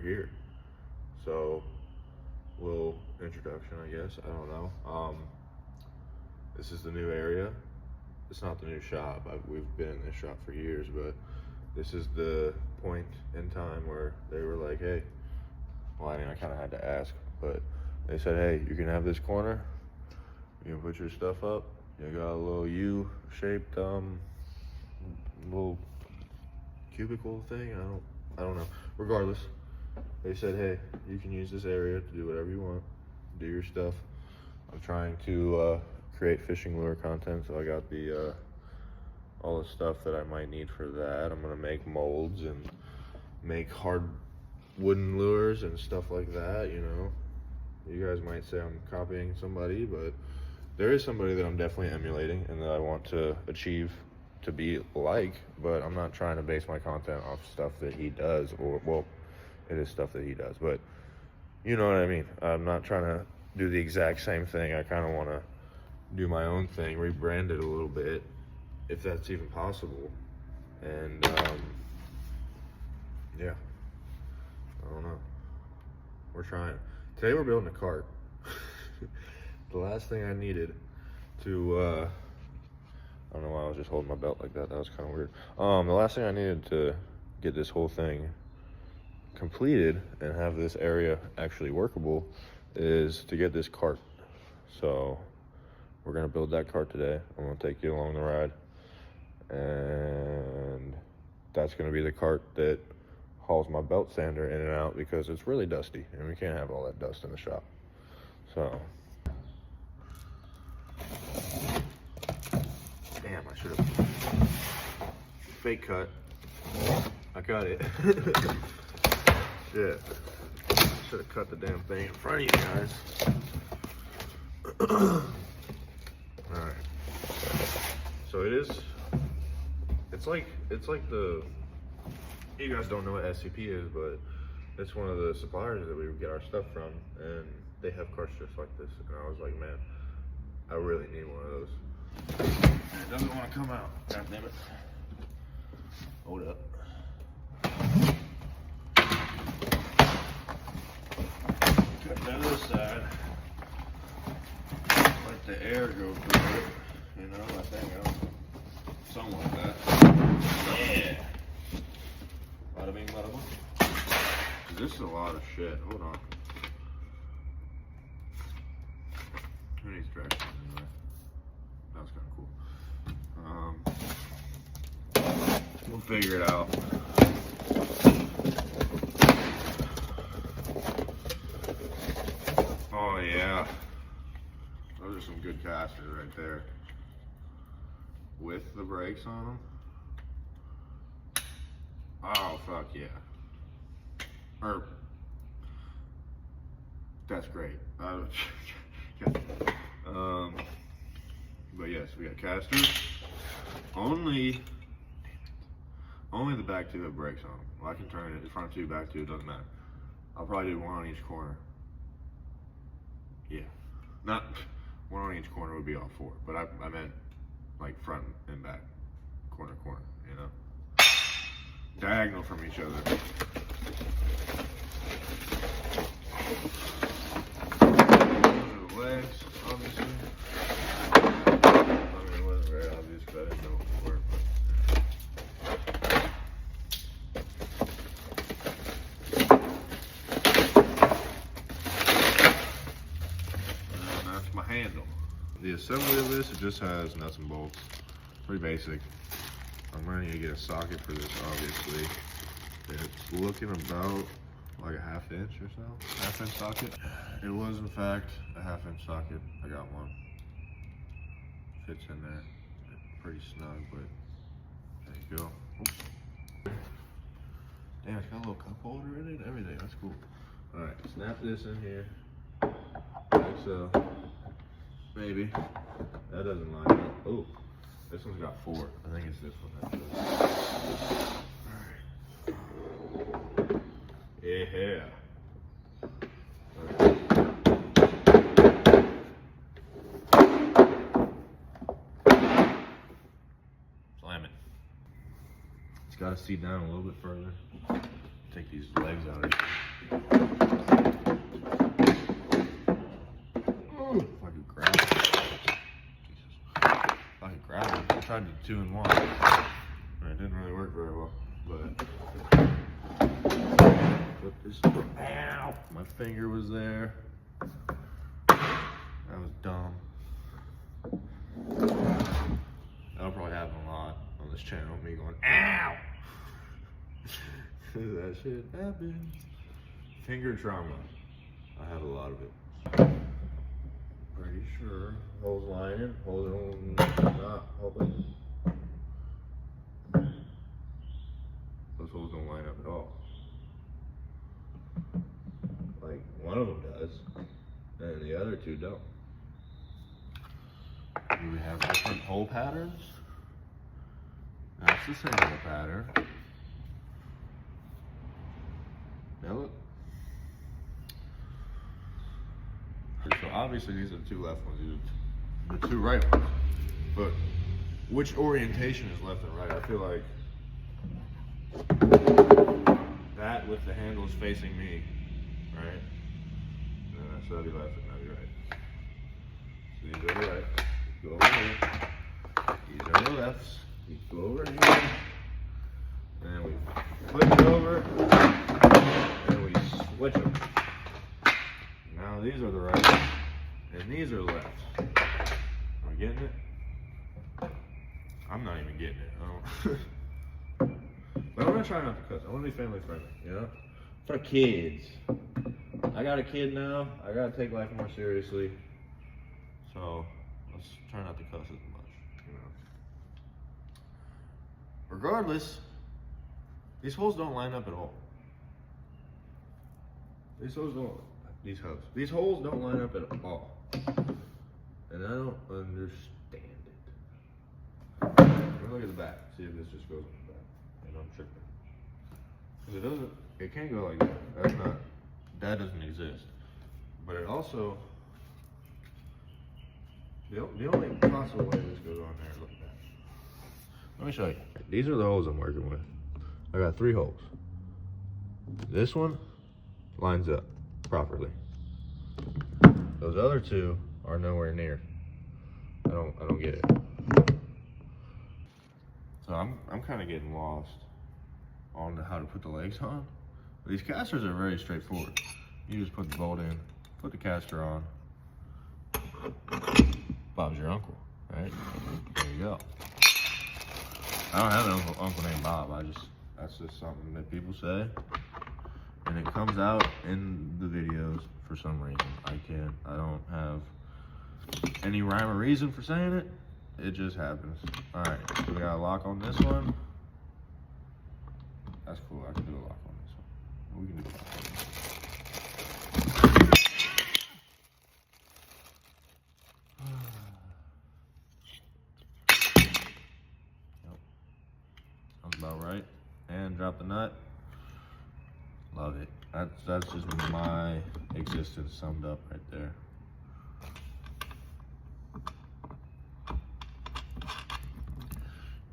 here. So, little introduction, I guess. I don't know. This is the new area. It's not the new shop. We've been in this shop for years, but this is the point in time where they were like, hey, well, I mean, I kind of had to ask, but they said, hey, you can have this corner. You can put your stuff up. You got a little U-shaped little cubicle thing. I don't know. Regardless, they said, hey, you can use this area to do whatever you want. Do your stuff. I'm trying to create fishing lure content, so I got the all the stuff that I might need for that. I'm gonna make molds and make hard wooden lures and stuff like that, you know. You guys might say I'm copying somebody, but there is somebody that I'm definitely emulating and that I want to achieve to be like, but I'm not trying to base my content off stuff that he does, or, well, it is stuff that he does, but you know what I mean. I'm not trying to do the exact same thing. I kind of want to do my own thing, rebrand it a little bit, if that's even possible. And yeah, I don't know. We're trying. Today we're building a cart. The last thing I needed to, I don't know why I was just holding my belt like that. That was kind of weird. The last thing I needed to get this whole thing completed and have this area actually workable is to get this cart. So we're gonna build that cart today. I'm gonna take you along the ride, and that's gonna be the cart that hauls my belt sander in and out because it's really dusty and we can't have all that dust in the shop. So, damn, I should have fake cut. I cut it. Shit. Should have cut the damn thing in front of you guys. Alright. So it's like the, you guys don't know what SCP is, but it's one of the suppliers that we get our stuff from, and they have carts just like this. And I was like, man, I really need one of those. And it doesn't want to come out. God damn it. Hold up. Cut down this side. Let the air go through it. You know, I think something like that. Yeah. Bada bing, bada boom. This is a lot of shit. Hold on. Who needs directions anyway? That was kind of cool. We'll figure it out. Oh yeah. Those are some good casters right there. With the brakes on them. Oh, fuck yeah. That's great. But yes, we got casters. Only the back two have brakes on them. Well, I can turn it, the front two, back two, it doesn't matter. I'll probably do one on each corner. Yeah. Not one on each corner would be all four, but I meant like front and back, corner, you know? Diagonal from each other. Those are the legs, obviously. I mean, it wasn't very obvious, but I didn't know before. And that's my handle. The assembly of this, it just has nuts and bolts. Pretty basic. I'm ready to get a socket for this, obviously. It's looking about like a 1/2 inch or so. 1/2 inch socket. It was in fact a 1/2 inch socket. I got one. Fits in there. It's pretty snug, but there you go. Oops. Damn, it's got a little cup holder in it and everything. That's cool. Alright, snap this in here. Like so. Maybe. That doesn't line up. Oh. This one's got 4. I think it's this one. Alright. Yeah. Alright. Slam it. It's got to seat down a little bit further. Take these legs out of here. tried the 2-in-1. It didn't really work very well, but put this. Ow! My finger was there. That was dumb. That'll probably happen a lot on this channel. Me going, ow! That shit happens. Finger trauma. I have a lot of it. Pretty sure. Holes lining. Holes not open. Those holes don't line up at all. Like, one of them does, and the other two don't. Do we have different hole patterns? That's the same hole pattern. Now look. So obviously these are the 2 left ones, these are the 2 right ones. But which orientation is left and right? I feel like that with the handles facing me, right? And that's that'll be left and that'll be right. So these are the right. Go over here. These are the lefts. We go over here. And we flip it over. And we switch them. Now these are the right. And these are the left. Are we getting it? I'm not even getting it. I don't. But I'm gonna try not to cuss. I want to be family friendly, you know? For kids. I got a kid now. I gotta take life more seriously. So let's try not to cuss as much, you know? Regardless, these holes don't line up at all. These holes don't line up at all. And I don't understand it. Look at the back. See if this just goes on the back. And I'm tripping. Because it can't go like that. That doesn't exist. But it also, the only possible way this goes on there, look at that. Let me show you. These are the holes I'm working with. I got 3 holes. This one lines up properly. Those other 2 are nowhere near. I don't get it. So I'm kind of getting lost on how to put the legs on. These casters are very straightforward. You just put the bolt in, put the caster on. Bob's your uncle, right? There you go. I don't have an uncle named Bob. That's just something that people say. And it comes out in the videos for some reason. I don't have any rhyme or reason for saying it. It just happens. All right, so we got a lock on this one. That's cool, I can do a lock on this one. We can do a lock on this one. Yep. Sounds about right. And drop the nut. Love it. That's just my existence summed up right there.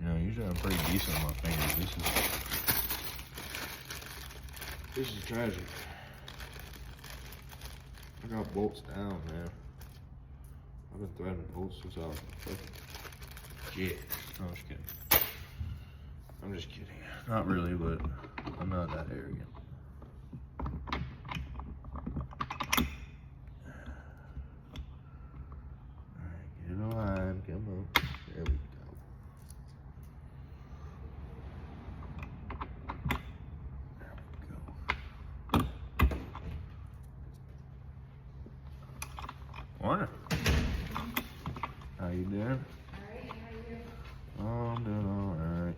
You know, usually I'm pretty decent on my fingers. This is tragic. I got bolts down, man. I've been threading bolts since I was a kid. No, I'm just kidding. I'm just kidding. Not really, but I'm not that arrogant. Alright, get it alive. Come on. There we go. Morning. How you doing? Alright, how you? Oh, I'm doing alright.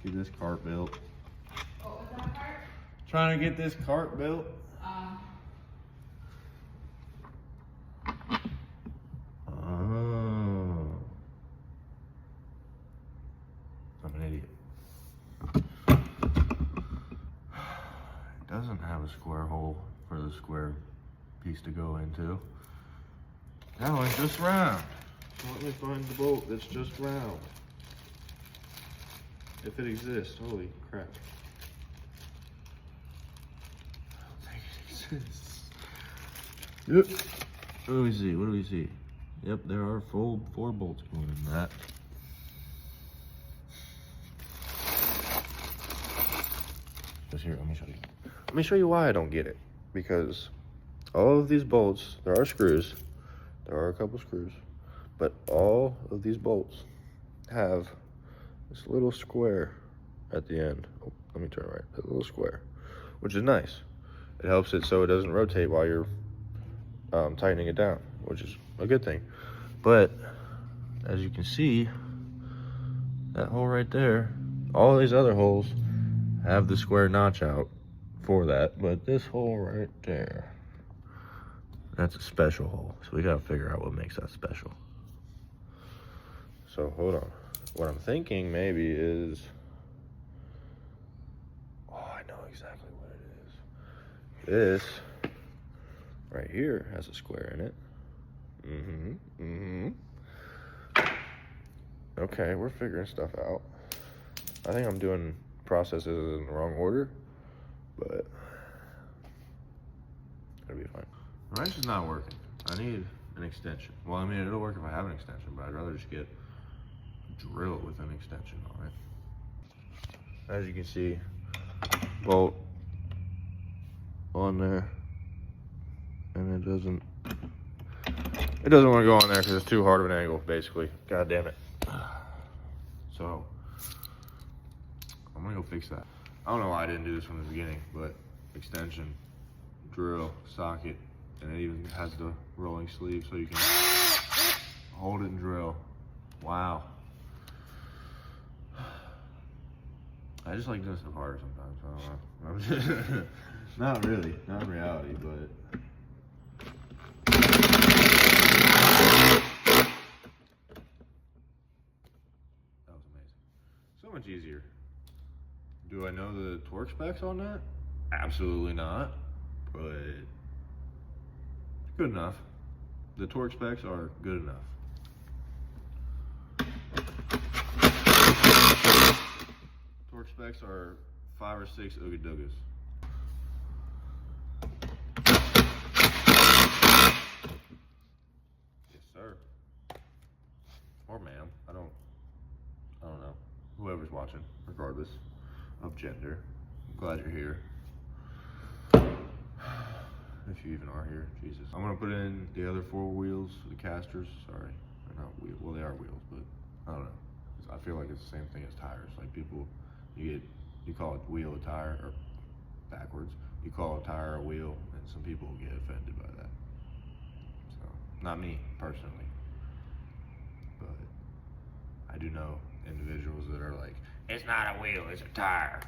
Get this cart built. What was that part? Trying to get this cart built. Oh. I'm an idiot. It doesn't have a square hole for the square piece to go into. That one's just round. So let me find the bolt that's just round. If it exists, holy crap. I don't think it exists. Yep. What do we see? What do we see? Yep, there are full 4 bolts going in that. Here, let me show you. Let me show you why I don't get it. Because all of these bolts, there are screws. There are a couple screws. But all of these bolts have this little square at the end. Oh, let me turn right. That little square, which is nice. It helps it so it doesn't rotate while you're tightening it down, which is a good thing. But as you can see, that hole right there, all these other holes have the square notch out for that, but this hole right there, that's a special hole. So we gotta figure out what makes that special. So hold on. What I'm thinking maybe is, oh, I know exactly what it is. This right here has a square in it. Okay, we're figuring stuff out. I think I'm doing processes in the wrong order, but it'll be fine. The wrench is not working. I need an extension. Well, I mean, it'll work if I have an extension, but I'd rather just get a drill with an extension on it. As you can see, bolt on there, and it doesn't want to go on there because it's too hard of an angle, basically. God damn it. So I'm gonna go fix that. I don't know why I didn't do this from the beginning, but extension, drill, socket, and it even has the rolling sleeve so you can hold it and drill. Wow. I just like doing stuff harder sometimes. I don't know. I'm just not really, not in reality, but that was amazing. So much easier. Do I know the torque specs on that? Absolutely not, but good enough. The torque specs are good enough. Torque specs are 5 or 6 ooga doogas. Yes, sir. Or ma'am. I don't know. Whoever's watching, regardless of gender. I'm glad you're here. If you even are here, Jesus. I'm gonna put in the other 4 wheels, the casters. Sorry, they're not wheels. Well, they are wheels, but I don't know. I feel like it's the same thing as tires. Like people, you call a wheel a tire, or backwards. You call a tire a wheel, and some people get offended by that. So, not me personally, but I do know individuals that are like, it's not a wheel, it's a tire.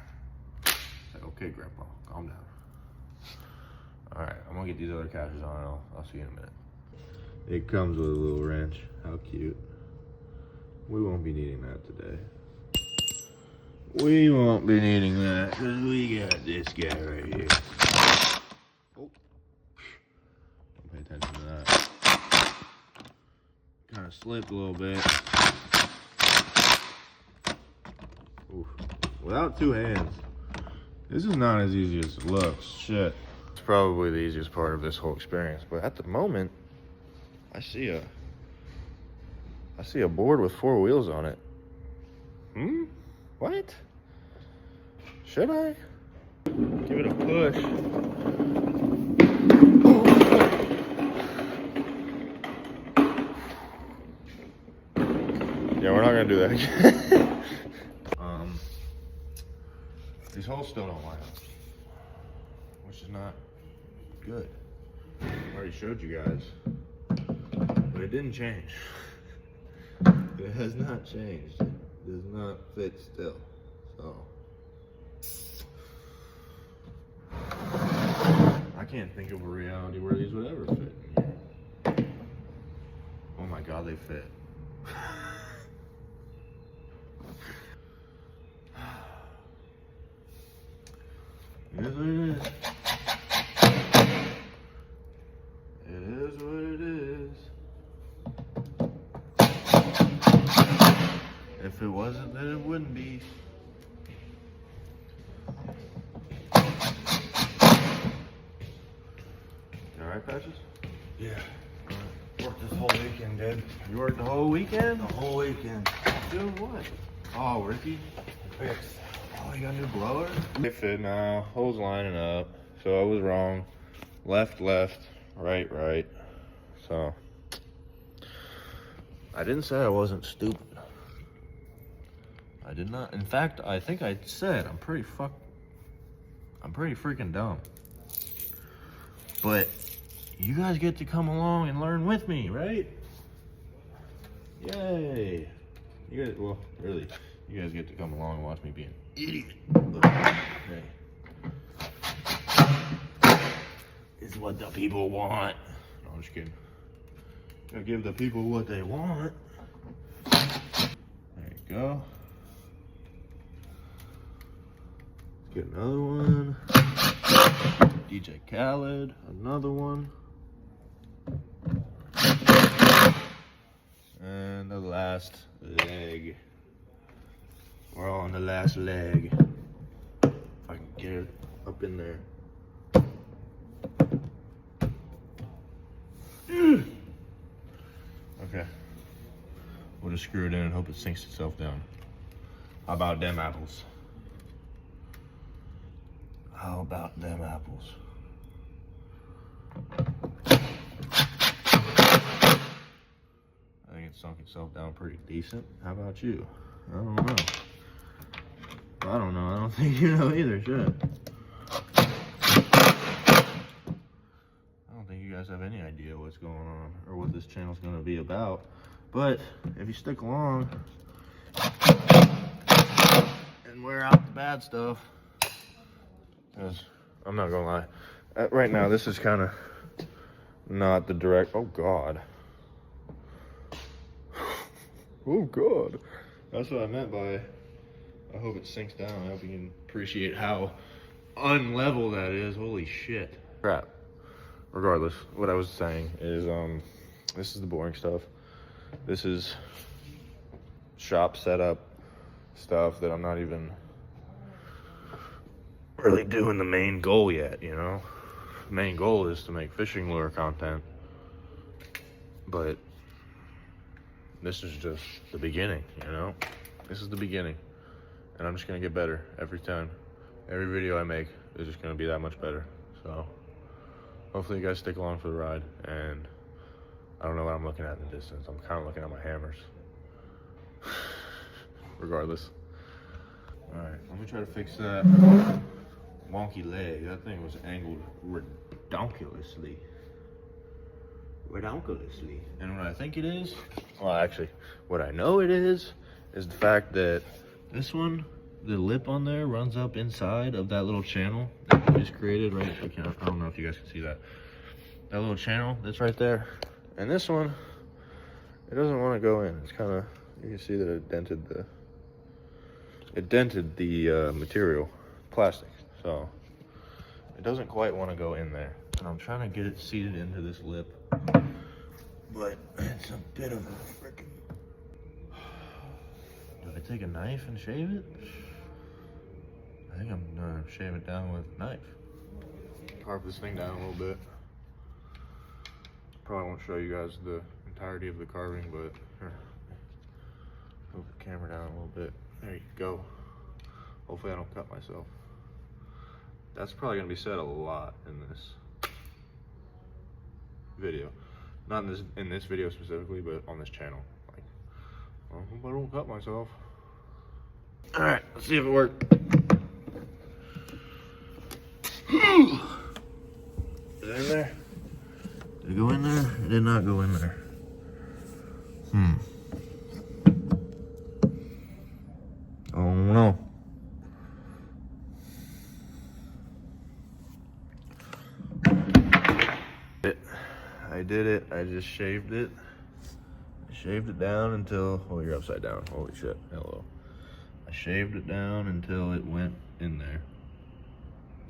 It's like, okay, Grandpa, calm down. All right, I'm gonna get these other casters on, and I'll see you in a minute. It comes with a little wrench. How cute. We won't be needing that today. We won't be needing that because we got this guy right here. Oh, don't pay attention to that. Kind of slipped a little bit. Oof. Without 2 hands, this is not as easy as it looks. Shit. It's probably the easiest part of this whole experience, but at the moment, I see a board with 4 wheels on it. What? Should I? Give it a push. Yeah, we're not gonna do that again. These holes still don't line up, which is not good. I already showed you guys, but it didn't change. It has not changed. It does not fit still. So I can't think of a reality where these would ever fit in here. Oh my God, they fit. It is what it is. It is what it is. If it wasn't, then it wouldn't be. You alright, Patches? Yeah. Worked this whole weekend, dude. You worked the whole weekend? The whole weekend. Doing what? Oh, Ricky. Fixed Oh, you got a new blower? They fit now. Holes lining up. So I was wrong. Left, right, right. So I didn't say I wasn't stupid. I did not. In fact, I think I said I'm pretty freaking dumb. But you guys get to come along and learn with me, right? Yay. You guys, well, really, you guys get to come along and watch me be an idiot. Hey. It's what the people want. No, I'm just kidding. Gotta give the people what they want. There you go. Let's get another one. DJ Khaled, another one. And the last leg. We're on the last leg. If I can get it up in there. Okay. We'll just screw it in and hope it sinks itself down. How about them apples? How about them apples? I think it sunk itself down pretty decent. How about you? I don't know. I don't know. I don't think you know either, shit. I don't think you guys have any idea what's going on or what this channel's going to be about. But if you stick along and wear out the bad stuff, because I'm not going to lie, right now this is kind of not the direct. Oh God. Oh God. That's what I meant by I hope it sinks down. I hope you can appreciate how unlevel that is. Holy shit. Crap. Regardless, what I was saying is this is the boring stuff. This is shop setup stuff that I'm not even really doing the main goal yet, you know? Main goal is to make fishing lure content. But this is just the beginning, you know? This is the beginning. And I'm just gonna get better every time. Every video I make is just gonna be that much better. So hopefully you guys stick along for the ride. And I don't know what I'm looking at in the distance. I'm kind of looking at my hammers. Regardless. All right, let me try to fix that wonky leg. That thing was angled redonkulously. And what I think it is, well, actually, what I know it is the fact that this one, the lip on there runs up inside of that little channel that we just created, right? I don't know if you guys can see that. That little channel that's right there. And this one, it doesn't want to go in. It's kind of, you can see that it dented the material, plastic. So it doesn't quite want to go in there. And I'm trying to get it seated into this lip, but it's a bit of a freaking. Do I take a knife and shave it? I think I'm gonna shave it down with a knife. Carve this thing down a little bit. Probably won't show you guys the entirety of the carving, but here, move the camera down a little bit. There you go. Hopefully I don't cut myself. That's probably gonna be said a lot in this video. Not in this video specifically, but on this channel. Like, I hope I don't cut myself. All right, let's see if it worked. Is it in there? Did it go in there? It did not go in there. Oh no. I did it. I just shaved it. I shaved it down until, oh, you're upside down. Holy shit. Hello. I shaved it down until it went in there.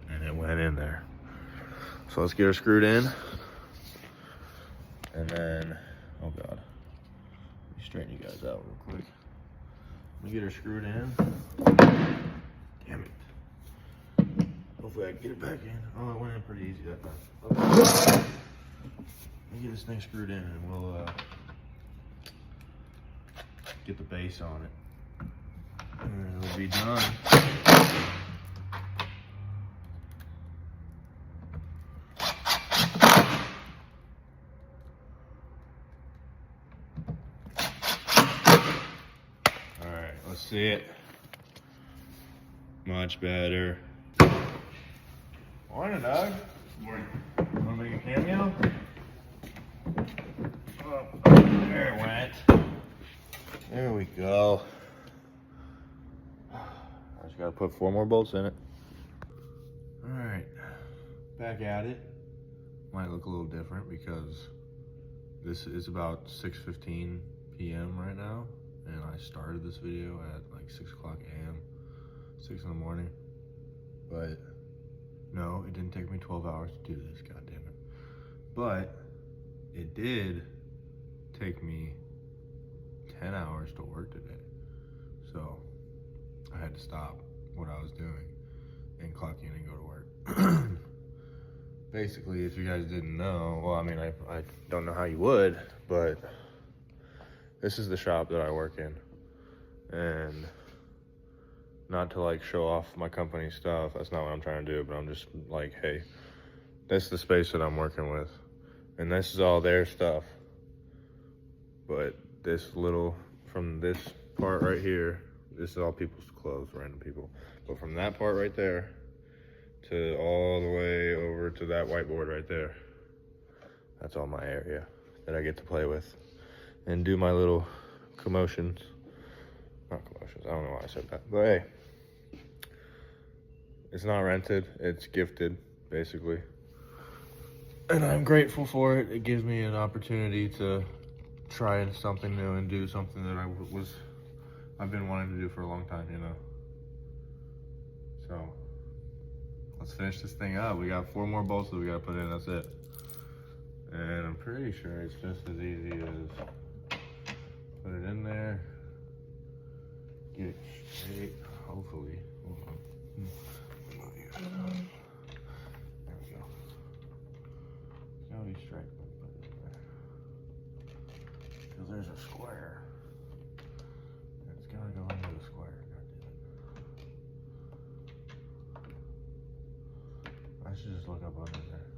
And it went in there. So let's get her screwed in. And then, oh God. Let me straighten you guys out real quick. Let me get her screwed in. Damn it. Hopefully I can get it back in. Oh, it went in pretty easy that time. Okay. Let me get this thing screwed in and we'll get the base on it. And it'll be done. That's it. Much better. Morning, Doug. Morning. Wanna make a cameo? Oh, there it went. There we go. I just gotta put 4 more bolts in it. Alright, back at it. Might look a little different because this is about 6:15 p.m. right now, and I started this video at like 6 o'clock a.m., 6 in the morning. But no, it didn't take me 12 hours to do this, god damn it. But it did take me 10 hours to work today. So I had to stop what I was doing and clock in and go to work. Basically, if you guys didn't know, well, I mean, I don't know how you would, but this is the shop that I work in. And not to like show off my company stuff, that's not what I'm trying to do, but I'm just like, hey, this is the space that I'm working with. And this is all their stuff. But this little, from this part right here, this is all people's clothes, random people. But from that part right there to all the way over to that whiteboard right there, that's all my area that I get to play with and do my little commotions. Not commotions, I don't know why I said that, but hey, it's not rented, it's gifted, basically. And I'm grateful for it. It gives me an opportunity to try something new and do something that I've been wanting to do for a long time, you know. So let's finish this thing up. We got 4 more bolts that we gotta put in, that's it. And I'm pretty sure it's just as easy as put it in there, get it straight, hopefully. Hold on. There we go. It's gotta be straight. Because there's a square. It's gotta go into the square. I should just look up under there.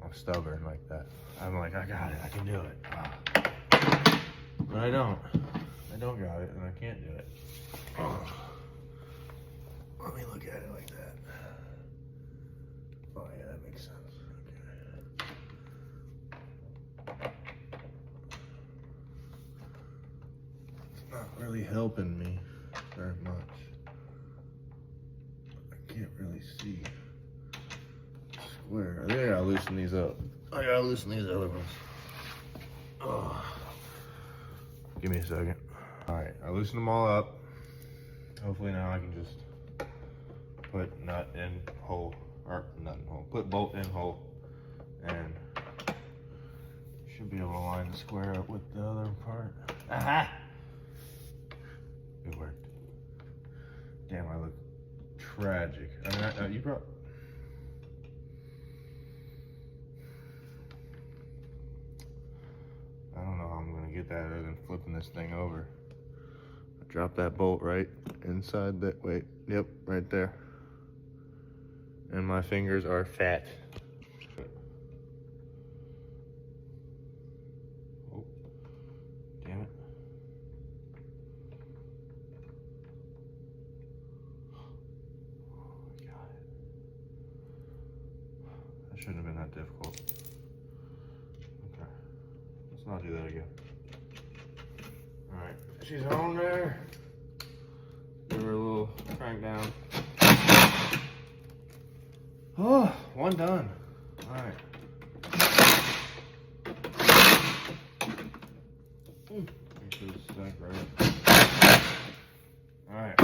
I'm stubborn like that. I'm like, I got it, I can do it. But I don't. I don't got it, and I can't do it. Let me look at it like that. Oh yeah, that makes sense. Okay. It's not really helping me very much. I can't really see. Square. I think I gotta loosen these up. I gotta loosen these other ones. Oh. Give me a second. Alright, I loosened them all up. Hopefully now I can just put nut in hole, or nut in hole, put bolt in hole, and should be able to line the square up with the other part. Aha! It worked. Damn, I look tragic. I mean, you brought... I don't know how I'm gonna get that other than flipping this thing over. I dropped that bolt right inside that, wait, yep, right there. And my fingers are fat. Oh, damn it. Oh, got it. That shouldn't have been that difficult. Okay, let's not do that again. All right, she's on there. Give her a little crank down. Oh, one done. All right. Make sure this is right. All right.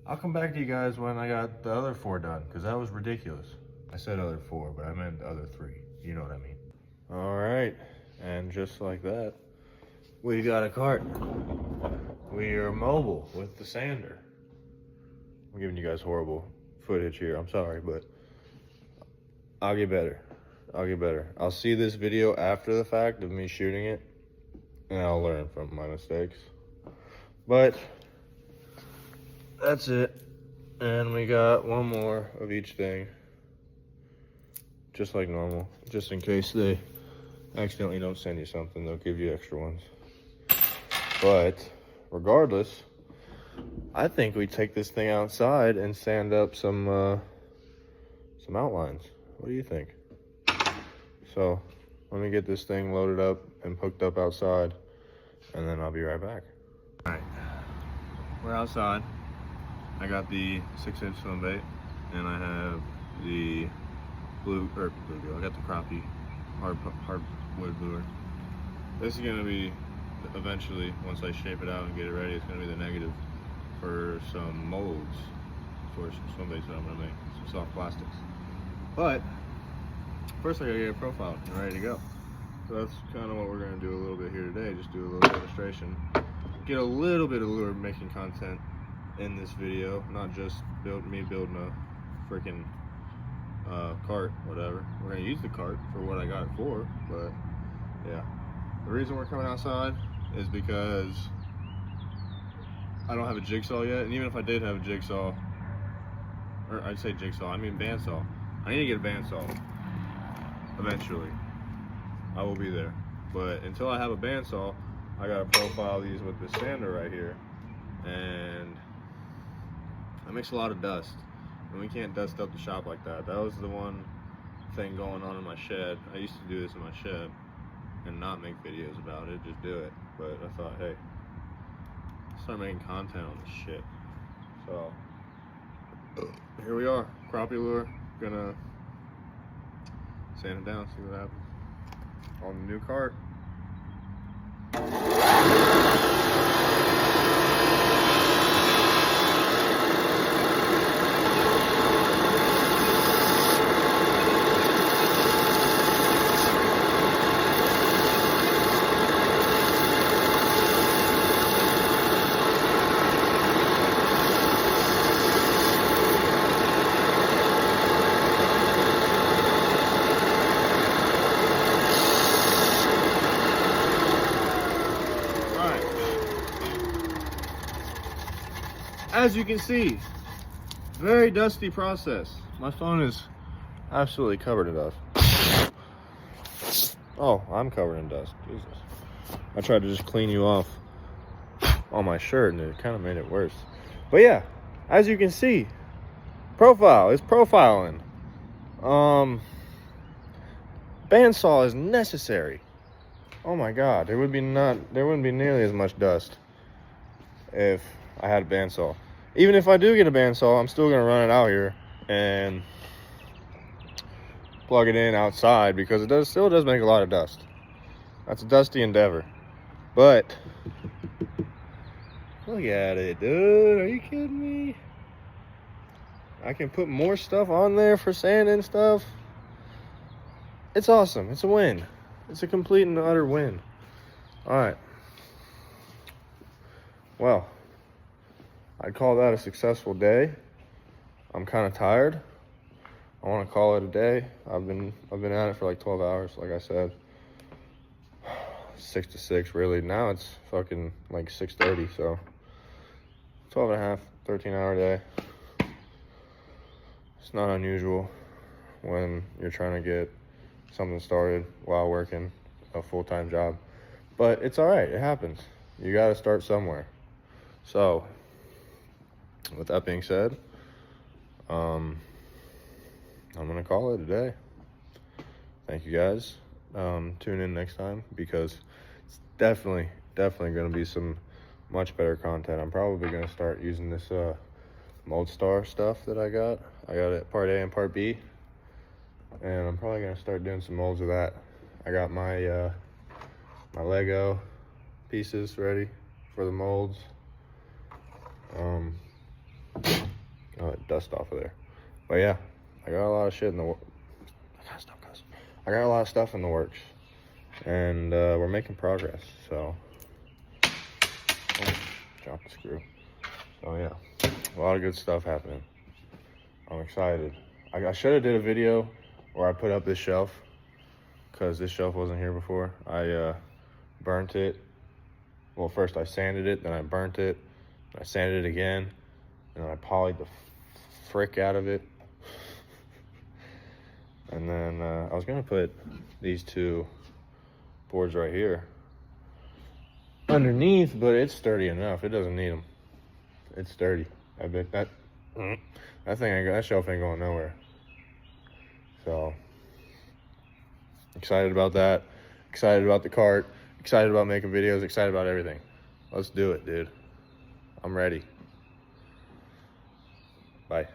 I'll come back to you guys when I got the other 4 done, because that was ridiculous. I said other 4, but I meant the other 3. You know what I mean. All right, and just like that, we got a cart. We are mobile with the sander. I'm giving you guys horrible footage here. I'm sorry, but I'll get better. I'll get better. I'll see this video after the fact of me shooting it, and I'll learn from my mistakes. But that's it. And we got 1 more of each thing, just like normal, just in case they accidentally don't send you something, they'll give you extra ones. But regardless, I think we take this thing outside and sand up some outlines. What do you think? So let me get this thing loaded up and hooked up outside, and then I'll be right back. All right, we're outside. I got the 6-inch swim bait, and I have the bluegill. I got the crappie hardwood lure. This is gonna be eventually, once I shape it out and get it ready, it's gonna be the negative for some molds for some swim baits that I'm gonna make, some soft plastics. But first I gotta get it profiled and ready to go. So that's kind of what we're gonna do a little bit here today, just do a little demonstration. Get a little bit of lure making content in this video, not just me building a freaking cart, whatever. We're gonna use the cart for what I got it for, but yeah. The reason we're coming outside is because I don't have a jigsaw yet, and even if I did have a jigsaw, or I'd say jigsaw, I mean bandsaw. I need to get a bandsaw eventually. I will be there, but until I have a bandsaw, I gotta profile these with this sander right here, and that makes a lot of dust, and we can't dust up the shop like that. That was the one thing going on in my shed. I used to do this in my shed and not make videos about it, just do it. But I thought, hey, start making content on this shit. So here we are, crappie lure. Gonna sand it down, see what happens on the new cart. As you can see, very dusty process. My phone is absolutely covered in dust. Oh, I'm covered in dust. Jesus. I tried to just clean you off on my shirt and it kind of made it worse. But yeah, as you can see, profile is profiling. Bandsaw is necessary. Oh my God, there wouldn't be nearly as much dust if I had a bandsaw. Even if I do get a bandsaw, I'm still gonna run it out here and plug it in outside because it still does make a lot of dust. That's a dusty endeavor. But look at it, dude. Are you kidding me? I can put more stuff on there for sand and stuff. It's awesome. It's a win. It's a complete and utter win. All right. Well, I'd call that a successful day. I'm kind of tired. I want to call it a day. I've been at it for like 12 hours, like I said. 6 to 6, really. Now it's fucking like 6:30, so 12 and a half, 13-hour day. It's not unusual when you're trying to get something started while working a full-time job. But it's all right. It happens. You got to start somewhere. So, with that being said, I'm gonna call it a day. Thank you guys. Tune in next time because it's definitely gonna be some much better content. I'm probably gonna start using this Moldstar stuff that I got. I got it part A and part B, and I'm probably gonna start doing some molds of that. I got my my Lego pieces ready for the molds. Oh, dust off of there. But yeah, I got a lot of shit in the I got a lot of stuff in the works, and we're making progress. So, drop the screw. So yeah, a lot of good stuff happening. I'm excited. I should have did a video where I put up this shelf because this shelf wasn't here before. I burnt it. Well, first I sanded it, then I burnt it. I sanded it again, and I polyed the frick out of it. And then I was gonna put these two boards right here, underneath, but it's sturdy enough. It doesn't need them. It's sturdy. I bet that that shelf ain't going nowhere. So excited about that. Excited about the cart. Excited about making videos. Excited about everything. Let's do it, dude. I'm ready. Bye.